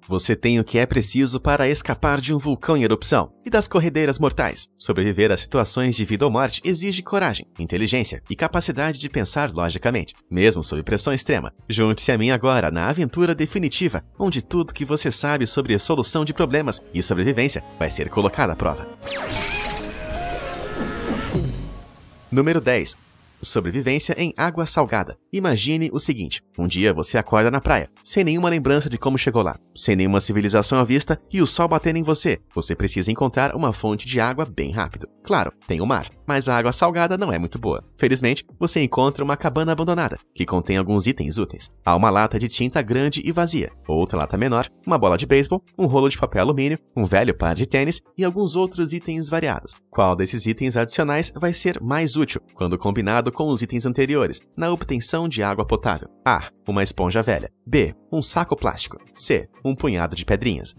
Você tem o que é preciso para escapar de um vulcão em erupção e das corredeiras mortais. Sobreviver a situações de vida ou morte exige coragem, inteligência e capacidade de pensar logicamente, mesmo sob pressão extrema. Junte-se a mim agora na aventura definitiva, onde tudo que você sabe sobre a solução de problemas e sobrevivência vai ser colocado à prova. Número 10. Sobrevivência em água salgada. Imagine o seguinte: um dia você acorda na praia, sem nenhuma lembrança de como chegou lá, sem nenhuma civilização à vista e o sol batendo em você. Você precisa encontrar uma fonte de água bem rápido. Claro, tem o mar, mas a água salgada não é muito boa. Felizmente, você encontra uma cabana abandonada, que contém alguns itens úteis. Há uma lata de tinta grande e vazia, outra lata menor, uma bola de beisebol, um rolo de papel alumínio, um velho par de tênis e alguns outros itens variados. Qual desses itens adicionais vai ser mais útil quando combinado com os itens anteriores, na obtenção de água potável? A. Uma esponja velha. B. Um saco plástico. C. Um punhado de pedrinhas.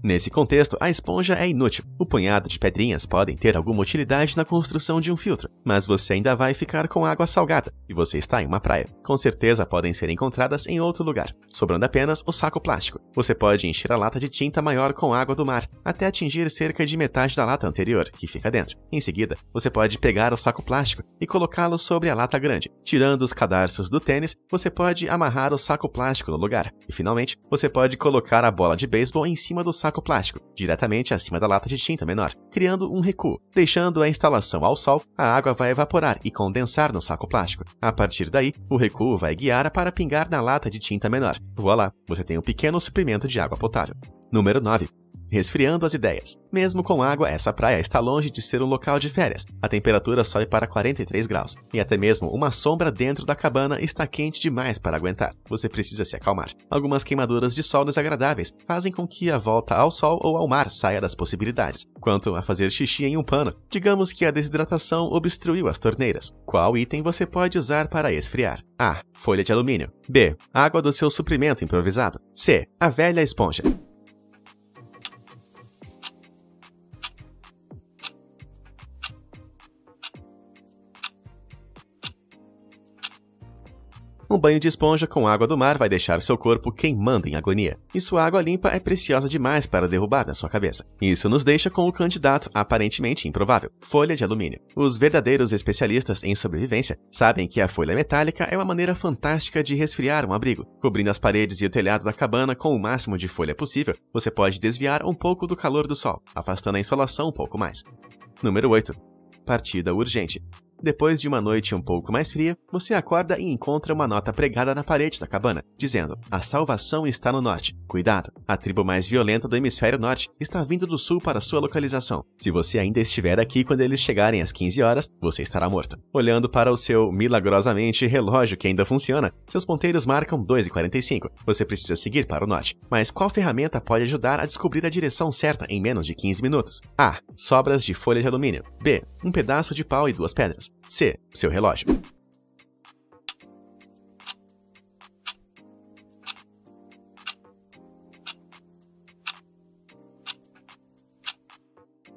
Nesse contexto, a esponja é inútil. O punhado de pedrinhas podem ter alguma utilidade na construção de um filtro, mas você ainda vai ficar com água salgada, e você está em uma praia. Com certeza podem ser encontradas em outro lugar, sobrando apenas o saco plástico. Você pode encher a lata de tinta maior com água do mar, até atingir cerca de metade da lata anterior, que fica dentro. Em seguida, você pode pegar o saco plástico e colocá-lo sobre a lata grande. Tirando os cadarços do tênis, você pode amarrar o saco plástico no lugar. E finalmente, você pode colocar a bola de beisebol em cima do saco plástico, diretamente acima da lata de tinta menor, criando um recuo. Deixando a instalação ao sol, a água vai evaporar e condensar no saco plástico. A partir daí, o recuo vai guiar para pingar na lata de tinta menor. Voilá, você tem um pequeno suprimento de água potável. Número 9. Resfriando as ideias. Mesmo com água, essa praia está longe de ser um local de férias. A temperatura sobe para 43 graus, e até mesmo uma sombra dentro da cabana está quente demais para aguentar. Você precisa se acalmar. Algumas queimaduras de sol desagradáveis fazem com que a volta ao sol ou ao mar saia das possibilidades. Quanto a fazer xixi em um pano, digamos que a desidratação obstruiu as torneiras. Qual item você pode usar para esfriar? A. Folha de alumínio. B. Água do seu suprimento improvisado. C. A velha esponja. Um banho de esponja com água do mar vai deixar seu corpo queimando em agonia. E sua água limpa é preciosa demais para derrubar na sua cabeça. Isso nos deixa com o candidato aparentemente improvável: folha de alumínio. Os verdadeiros especialistas em sobrevivência sabem que a folha metálica é uma maneira fantástica de resfriar um abrigo. Cobrindo as paredes e o telhado da cabana com o máximo de folha possível, você pode desviar um pouco do calor do sol, afastando a insolação um pouco mais. Número 8. Partida urgente. Depois de uma noite um pouco mais fria, você acorda e encontra uma nota pregada na parede da cabana, dizendo: a salvação está no norte. Cuidado, a tribo mais violenta do hemisfério norte está vindo do sul para sua localização. Se você ainda estiver aqui quando eles chegarem às 15 horas, você estará morto. Olhando para o seu, milagrosamente, relógio que ainda funciona, seus ponteiros marcam 2h45. Você precisa seguir para o norte. Mas qual ferramenta pode ajudar a descobrir a direção certa em menos de 15 minutos? A. Sobras de folha de alumínio. B. Um pedaço de pau e 2 pedras. C. Seu relógio.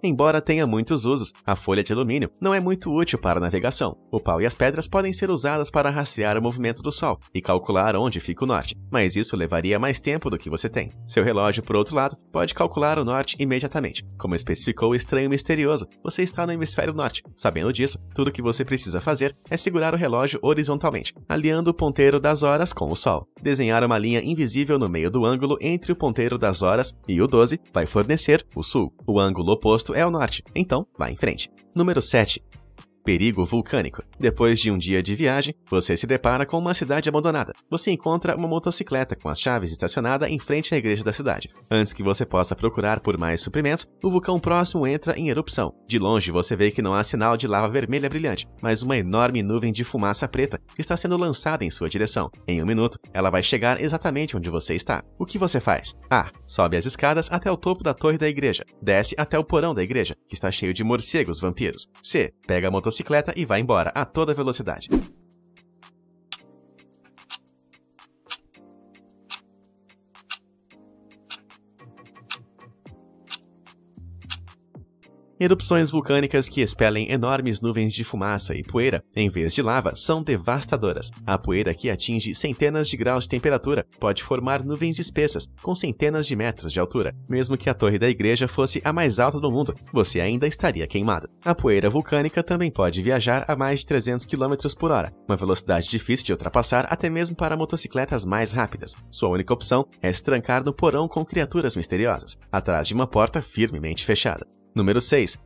Embora tenha muitos usos, a folha de alumínio não é muito útil para a navegação. O pau e as pedras podem ser usadas para rastrear o movimento do Sol e calcular onde fica o norte, mas isso levaria mais tempo do que você tem. Seu relógio, por outro lado, pode calcular o norte imediatamente. Como especificou o estranho misterioso, você está no hemisfério norte. Sabendo disso, tudo o que você precisa fazer é segurar o relógio horizontalmente, alinhando o ponteiro das horas com o Sol. Desenhar uma linha invisível no meio do ângulo entre o ponteiro das horas e o 12 vai fornecer o sul. O ângulo oposto é o norte, então vá em frente. Número 7. Perigo vulcânico. Depois de um dia de viagem, você se depara com uma cidade abandonada. Você encontra uma motocicleta com as chaves estacionada em frente à igreja da cidade. Antes que você possa procurar por mais suprimentos, o vulcão próximo entra em erupção. De longe você vê que não há sinal de lava vermelha brilhante, mas uma enorme nuvem de fumaça preta está sendo lançada em sua direção. Em um minuto, ela vai chegar exatamente onde você está. O que você faz? A. Sobe as escadas até o topo da torre da igreja. Desce até o porão da igreja, que está cheio de morcegos vampiros. C. Pega a motocicleta e vai embora a toda velocidade. Erupções vulcânicas que expelem enormes nuvens de fumaça e poeira, em vez de lava, são devastadoras. A poeira que atinge centenas de graus de temperatura pode formar nuvens espessas, com centenas de metros de altura. Mesmo que a torre da igreja fosse a mais alta do mundo, você ainda estaria queimado. A poeira vulcânica também pode viajar a mais de 300 km por hora, uma velocidade difícil de ultrapassar até mesmo para motocicletas mais rápidas. Sua única opção é se trancar no porão com criaturas misteriosas, atrás de uma porta firmemente fechada. Número 6.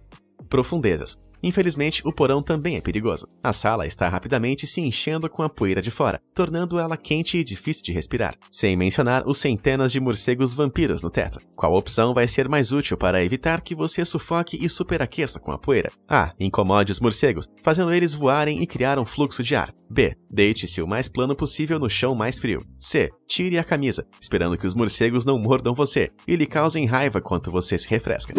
Profundezas. Infelizmente, o porão também é perigoso. A sala está rapidamente se enchendo com a poeira de fora, tornando ela quente e difícil de respirar, sem mencionar os centenas de morcegos vampiros no teto. Qual opção vai ser mais útil para evitar que você sufoque e superaqueça com a poeira? A. Incomode os morcegos, fazendo eles voarem e criar um fluxo de ar. B. Deite-se o mais plano possível no chão mais frio. C. Tire a camisa, esperando que os morcegos não mordam você e lhe causem raiva enquanto você se refresca.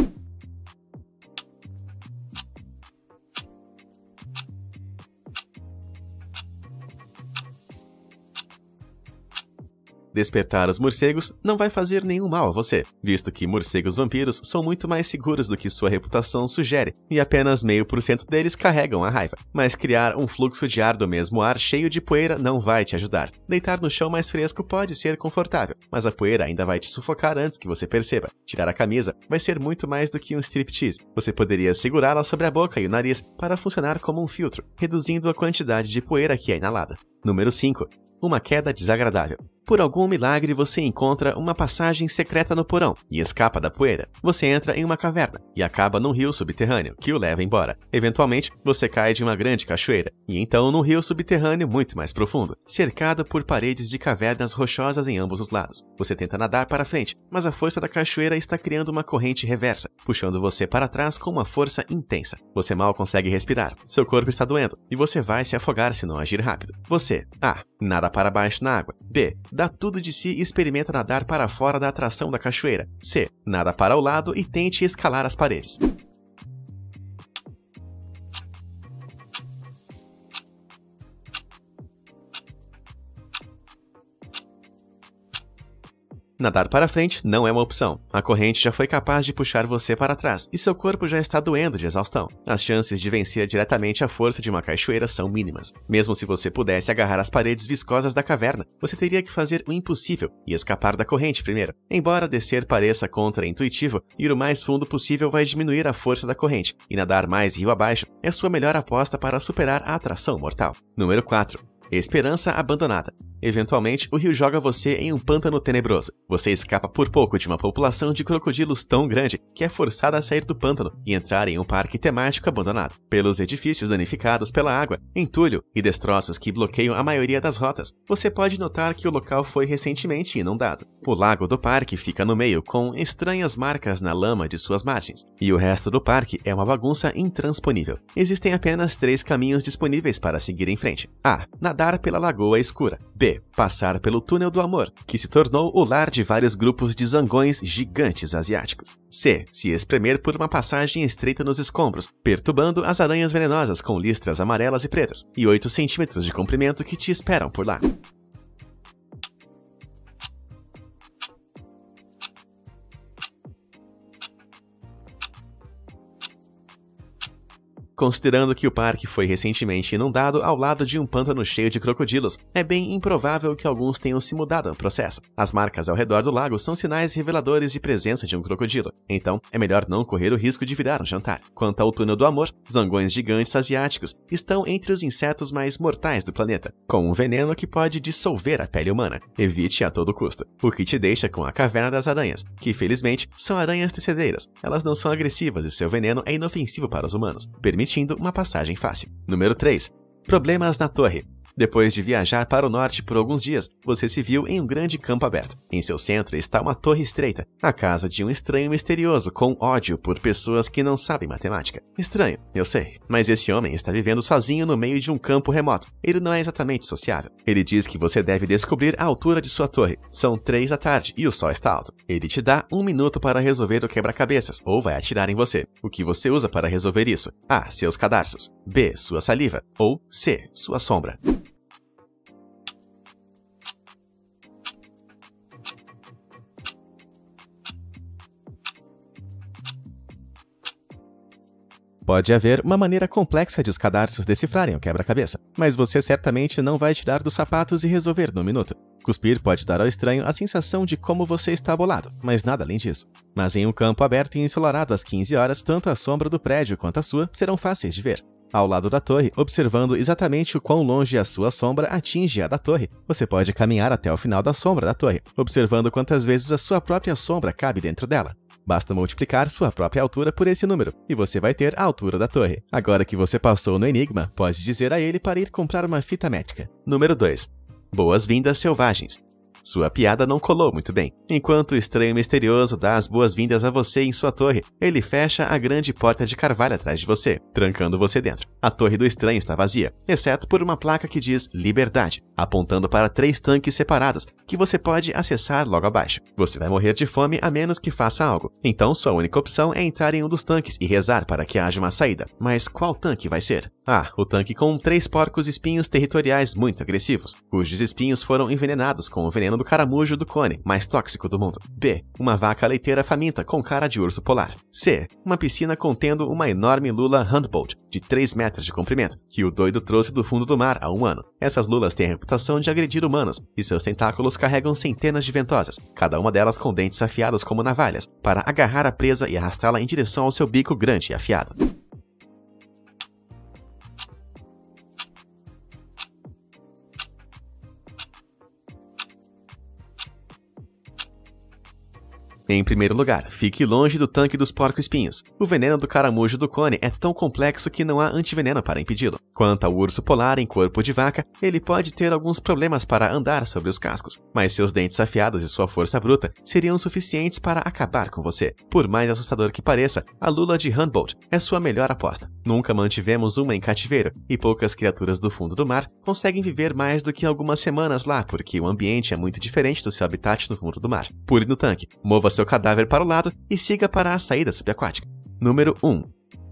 Despertar os morcegos não vai fazer nenhum mal a você, visto que morcegos vampiros são muito mais seguros do que sua reputação sugere, e apenas 0,5% deles carregam a raiva. Mas criar um fluxo de ar do mesmo ar cheio de poeira não vai te ajudar. Deitar no chão mais fresco pode ser confortável, mas a poeira ainda vai te sufocar antes que você perceba. Tirar a camisa vai ser muito mais do que um striptease. Você poderia segurá-la sobre a boca e o nariz para funcionar como um filtro, reduzindo a quantidade de poeira que é inalada. Número 5. Uma queda desagradável. Por algum milagre, você encontra uma passagem secreta no porão e escapa da poeira. Você entra em uma caverna e acaba num rio subterrâneo, que o leva embora. Eventualmente, você cai de uma grande cachoeira, e então num rio subterrâneo muito mais profundo, cercado por paredes de cavernas rochosas em ambos os lados. Você tenta nadar para frente, mas a força da cachoeira está criando uma corrente reversa, puxando você para trás com uma força intensa. Você mal consegue respirar, seu corpo está doendo, e você vai se afogar se não agir rápido. Você: A. Nada para baixo na água. B. Dá tudo de si e experimenta nadar para fora da atração da cachoeira. C. Nada para o lado e tente escalar as paredes. Nadar para frente não é uma opção. A corrente já foi capaz de puxar você para trás e seu corpo já está doendo de exaustão. As chances de vencer diretamente a força de uma cachoeira são mínimas. Mesmo se você pudesse agarrar as paredes viscosas da caverna, você teria que fazer o impossível e escapar da corrente primeiro. Embora descer pareça contra-intuitivo, ir o mais fundo possível vai diminuir a força da corrente, e nadar mais rio abaixo é sua melhor aposta para superar a atração mortal. Número 4. Esperança abandonada. Eventualmente, o rio joga você em um pântano tenebroso. Você escapa por pouco de uma população de crocodilos tão grande que é forçada a sair do pântano e entrar em um parque temático abandonado. Pelos edifícios danificados pela água, entulho e destroços que bloqueiam a maioria das rotas, você pode notar que o local foi recentemente inundado. O lago do parque fica no meio, com estranhas marcas na lama de suas margens, e o resto do parque é uma bagunça intransponível. Existem apenas 3 caminhos disponíveis para seguir em frente. A. Nadar pela lagoa escura. B. Passar pelo túnel do amor, que se tornou o lar de vários grupos de zangões gigantes asiáticos. C. Se espremer por uma passagem estreita nos escombros, perturbando as aranhas venenosas com listras amarelas e pretas, e 8 centímetros de comprimento que te esperam por lá. Considerando que o parque foi recentemente inundado ao lado de um pântano cheio de crocodilos, é bem improvável que alguns tenham se mudado no processo. As marcas ao redor do lago são sinais reveladores de presença de um crocodilo, então é melhor não correr o risco de virar um jantar. Quanto ao túnel do amor, zangões gigantes asiáticos estão entre os insetos mais mortais do planeta, com um veneno que pode dissolver a pele humana. Evite a todo custo, o que te deixa com a caverna das aranhas, que felizmente são aranhas tecedeiras. Elas não são agressivas e seu veneno é inofensivo para os humanos, permitindo uma passagem fácil. Número 3. Problemas na torre. Depois de viajar para o norte por alguns dias, você se viu em um grande campo aberto. Em seu centro está uma torre estreita, a casa de um estranho misterioso com ódio por pessoas que não sabem matemática. Estranho, eu sei, mas esse homem está vivendo sozinho no meio de um campo remoto. Ele não é exatamente sociável. Ele diz que você deve descobrir a altura de sua torre. São 3 da tarde e o sol está alto. Ele te dá 1 minuto para resolver o quebra-cabeças ou vai atirar em você. O que você usa para resolver isso? A. Seus cadarços. B. Sua saliva. Ou C. Sua sombra. Pode haver uma maneira complexa de os cadarços decifrarem o quebra-cabeça, mas você certamente não vai tirar dos sapatos e resolver num minuto. Cuspir pode dar ao estranho a sensação de como você está bolado, mas nada além disso. Mas em um campo aberto e ensolarado às 15 horas, tanto a sombra do prédio quanto a sua serão fáceis de ver. Ao lado da torre, observando exatamente o quão longe a sua sombra atinge a da torre, você pode caminhar até o final da sombra da torre, observando quantas vezes a sua própria sombra cabe dentro dela. Basta multiplicar sua própria altura por esse número, e você vai ter a altura da torre. Agora que você passou no enigma, pode dizer a ele para ir comprar uma fita métrica. Número 2. Boas-vindas selvagens. Sua piada não colou muito bem. Enquanto o estranho misterioso dá as boas-vindas a você em sua torre, ele fecha a grande porta de carvalho atrás de você, trancando você dentro. A torre do estranho está vazia, exceto por uma placa que diz Liberdade, apontando para 3 tanques separados, que você pode acessar logo abaixo. Você vai morrer de fome a menos que faça algo. Então sua única opção é entrar em um dos tanques e rezar para que haja uma saída. Mas qual tanque vai ser? A. O tanque com 3 porcos espinhos territoriais muito agressivos, cujos espinhos foram envenenados com o veneno do caramujo do cone, mais tóxico do mundo. B. Uma vaca leiteira faminta com cara de urso polar. C. Uma piscina contendo uma enorme lula Humboldt, de 3 metros de comprimento, que o doido trouxe do fundo do mar há 1 ano. Essas lulas têm a reputação de agredir humanos, e seus tentáculos carregam centenas de ventosas, cada uma delas com dentes afiados como navalhas, para agarrar a presa e arrastá-la em direção ao seu bico grande e afiado. Em primeiro lugar, fique longe do tanque dos porco-espinhos. O veneno do caramujo do cone é tão complexo que não há antiveneno para impedi-lo. Quanto ao urso polar em corpo de vaca, ele pode ter alguns problemas para andar sobre os cascos, mas seus dentes afiados e sua força bruta seriam suficientes para acabar com você. Por mais assustador que pareça, a lula de Humboldt é sua melhor aposta. Nunca mantivemos uma em cativeiro, e poucas criaturas do fundo do mar conseguem viver mais do que algumas semanas lá, porque o ambiente é muito diferente do seu habitat no fundo do mar. Pule no tanque, mova seu cadáver para o lado e siga para a saída subaquática. Número 1.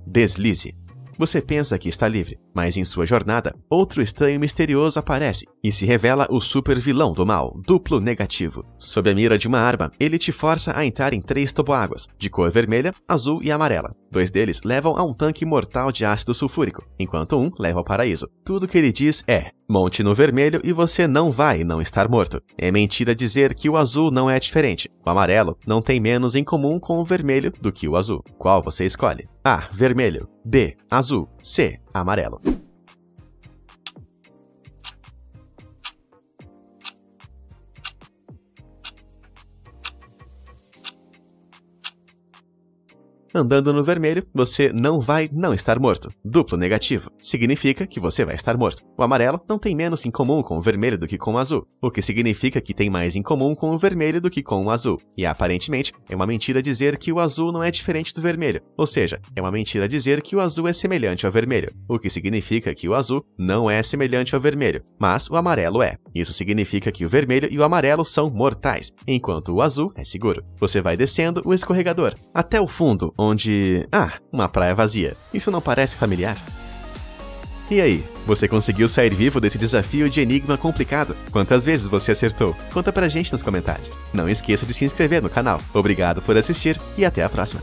Deslize. Você pensa que está livre, mas em sua jornada, outro estranho misterioso aparece e se revela o super vilão do mal, Duplo Negativo. Sob a mira de uma arma, ele te força a entrar em 3 toboáguas, de cor vermelha, azul e amarela. 2 deles levam a um tanque mortal de ácido sulfúrico, enquanto um leva ao paraíso. Tudo que ele diz é: monte no vermelho e você não vai não estar morto. É mentira dizer que o azul não é diferente. O amarelo não tem menos em comum com o vermelho do que o azul. Qual você escolhe? A. Vermelho. B. Azul. C. Amarelo. Andando no vermelho, você não vai não estar morto. Duplo negativo. Significa que você vai estar morto. O amarelo não tem menos em comum com o vermelho do que com o azul, o que significa que tem mais em comum com o vermelho do que com o azul. E aparentemente, é uma mentira dizer que o azul não é diferente do vermelho. Ou seja, é uma mentira dizer que o azul é semelhante ao vermelho, o que significa que o azul não é semelhante ao vermelho, mas o amarelo é. Isso significa que o vermelho e o amarelo são mortais, enquanto o azul é seguro. Você vai descendo o escorregador, até o fundo, onde... uma praia vazia. Isso não parece familiar? E aí, você conseguiu sair vivo desse desafio de enigma complicado? Quantas vezes você acertou? Conta pra gente nos comentários. Não esqueça de se inscrever no canal. Obrigado por assistir e até a próxima.